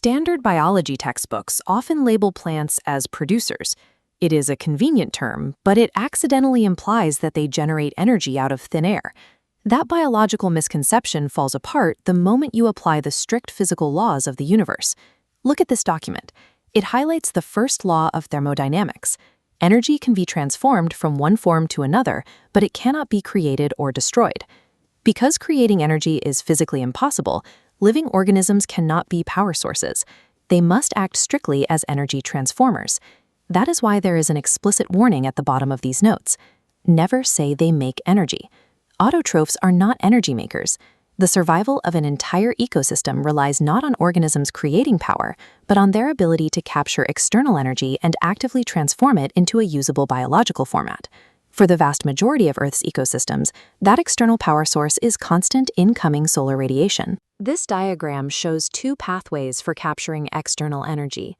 Standard biology textbooks often label plants as producers. It is a convenient term, but it accidentally implies that they generate energy out of thin air. That biological misconception falls apart the moment you apply the strict physical laws of the universe. Look at this document. It highlights the first law of thermodynamics. Energy can be transformed from one form to another, but it cannot be created or destroyed. Because creating energy is physically impossible, living organisms cannot be power sources. They must act strictly as energy transformers. That is why there is an explicit warning at the bottom of these notes. Never say they make energy. Autotrophs are not energy makers. The survival of an entire ecosystem relies not on organisms creating power, but on their ability to capture external energy and actively transform it into a usable biological format. For the vast majority of Earth's ecosystems, that external power source is constant incoming solar radiation. This diagram shows two pathways for capturing external energy.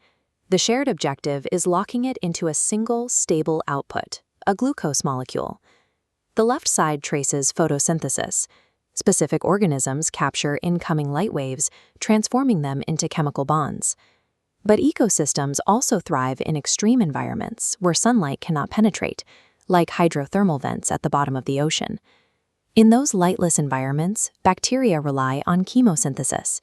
The shared objective is locking it into a single, stable output, a glucose molecule. The left side traces photosynthesis. Specific organisms capture incoming light waves, transforming them into chemical bonds. But ecosystems also thrive in extreme environments where sunlight cannot penetrate, like hydrothermal vents at the bottom of the ocean. In those lightless environments, bacteria rely on chemosynthesis.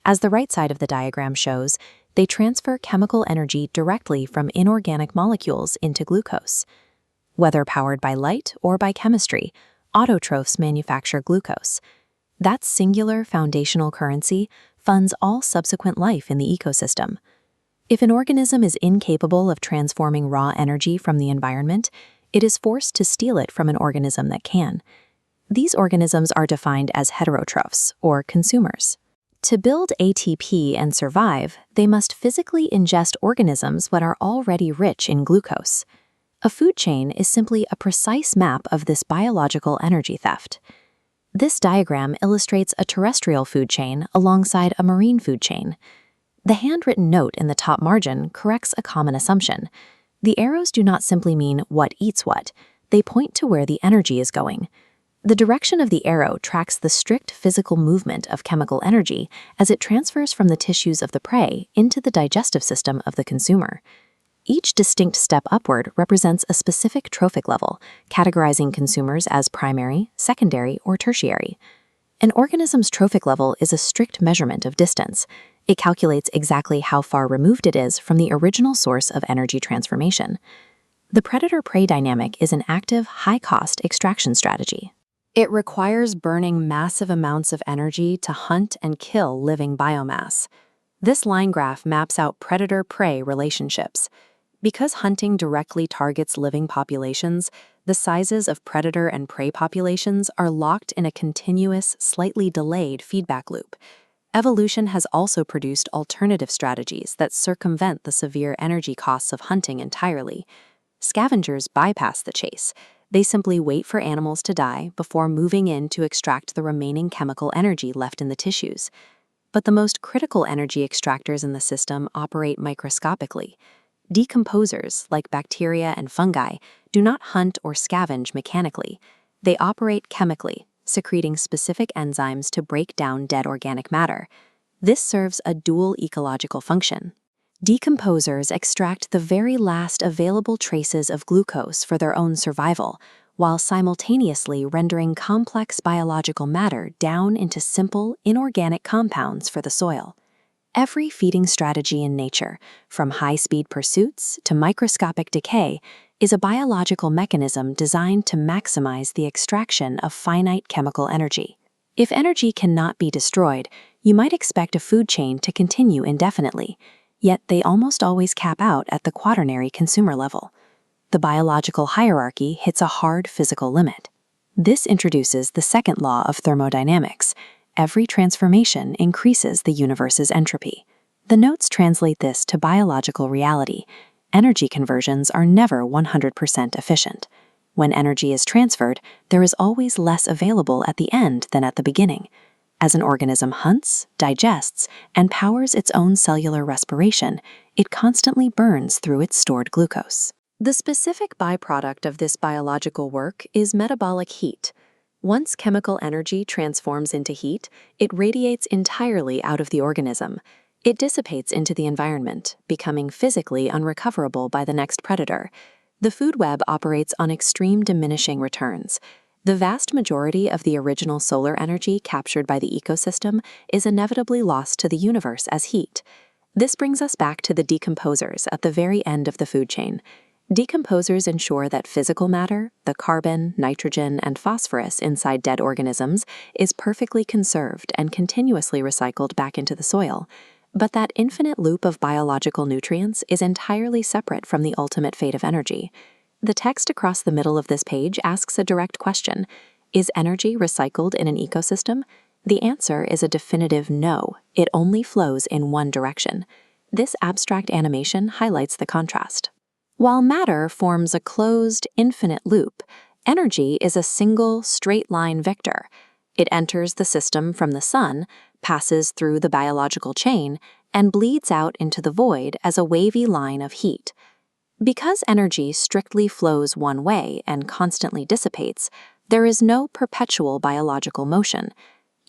As the right side of the diagram shows, they transfer chemical energy directly from inorganic molecules into glucose. Whether powered by light or by chemistry, autotrophs manufacture glucose. That singular foundational currency funds all subsequent life in the ecosystem. If an organism is incapable of transforming raw energy from the environment, it is forced to steal it from an organism that can. These organisms are defined as heterotrophs, or consumers. To build ATP and survive, they must physically ingest organisms that are already rich in glucose. A food chain is simply a precise map of this biological energy theft. This diagram illustrates a terrestrial food chain alongside a marine food chain. The handwritten note in the top margin corrects a common assumption. The arrows do not simply mean what eats what, they point to where the energy is going. The direction of the arrow tracks the strict physical movement of chemical energy as it transfers from the tissues of the prey into the digestive system of the consumer. Each distinct step upward represents a specific trophic level, categorizing consumers as primary, secondary, or tertiary. An organism's trophic level is a strict measurement of distance. It calculates exactly how far removed it is from the original source of energy transformation. The predator-prey dynamic is an active, high-cost extraction strategy. It requires burning massive amounts of energy to hunt and kill living biomass. This line graph maps out predator-prey relationships. Because hunting directly targets living populations, the sizes of predator and prey populations are locked in a continuous, slightly delayed feedback loop. Evolution has also produced alternative strategies that circumvent the severe energy costs of hunting entirely. Scavengers bypass the chase. They simply wait for animals to die before moving in to extract the remaining chemical energy left in the tissues. But the most critical energy extractors in the system operate microscopically. Decomposers, like bacteria and fungi, do not hunt or scavenge mechanically. They operate chemically, secreting specific enzymes to break down dead organic matter. This serves a dual ecological function. Decomposers extract the very last available traces of glucose for their own survival, while simultaneously rendering complex biological matter down into simple, inorganic compounds for the soil. Every feeding strategy in nature, from high-speed pursuits to microscopic decay, is a biological mechanism designed to maximize the extraction of finite chemical energy. If energy cannot be destroyed, you might expect a food chain to continue indefinitely, yet they almost always cap out at the quaternary consumer level. The biological hierarchy hits a hard physical limit. This introduces the second law of thermodynamics. Every transformation increases the universe's entropy. The notes translate this to biological reality. Energy conversions are never 100% efficient. When energy is transferred, there is always less available at the end than at the beginning. As an organism hunts, digests, and powers its own cellular respiration, it constantly burns through its stored glucose. The specific byproduct of this biological work is metabolic heat. Once chemical energy transforms into heat, it radiates entirely out of the organism. It dissipates into the environment, becoming physically unrecoverable by the next predator. The food web operates on extreme diminishing returns. The vast majority of the original solar energy captured by the ecosystem is inevitably lost to the universe as heat. This brings us back to the decomposers at the very end of the food chain. Decomposers ensure that physical matter, the carbon, nitrogen, and phosphorus inside dead organisms, is perfectly conserved and continuously recycled back into the soil. But that infinite loop of biological nutrients is entirely separate from the ultimate fate of energy. The text across the middle of this page asks a direct question: is energy recycled in an ecosystem? The answer is a definitive no. It only flows in one direction. This abstract animation highlights the contrast. While matter forms a closed, infinite loop, energy is a single, straight-line vector. It enters the system from the sun, passes through the biological chain, and bleeds out into the void as a wavy line of heat. Because energy strictly flows one way and constantly dissipates, there is no perpetual biological motion.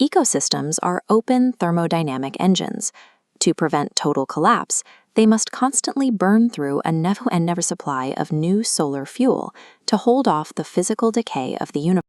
Ecosystems are open thermodynamic engines. To prevent total collapse, they must constantly burn through a never supply of new solar fuel to hold off the physical decay of the universe.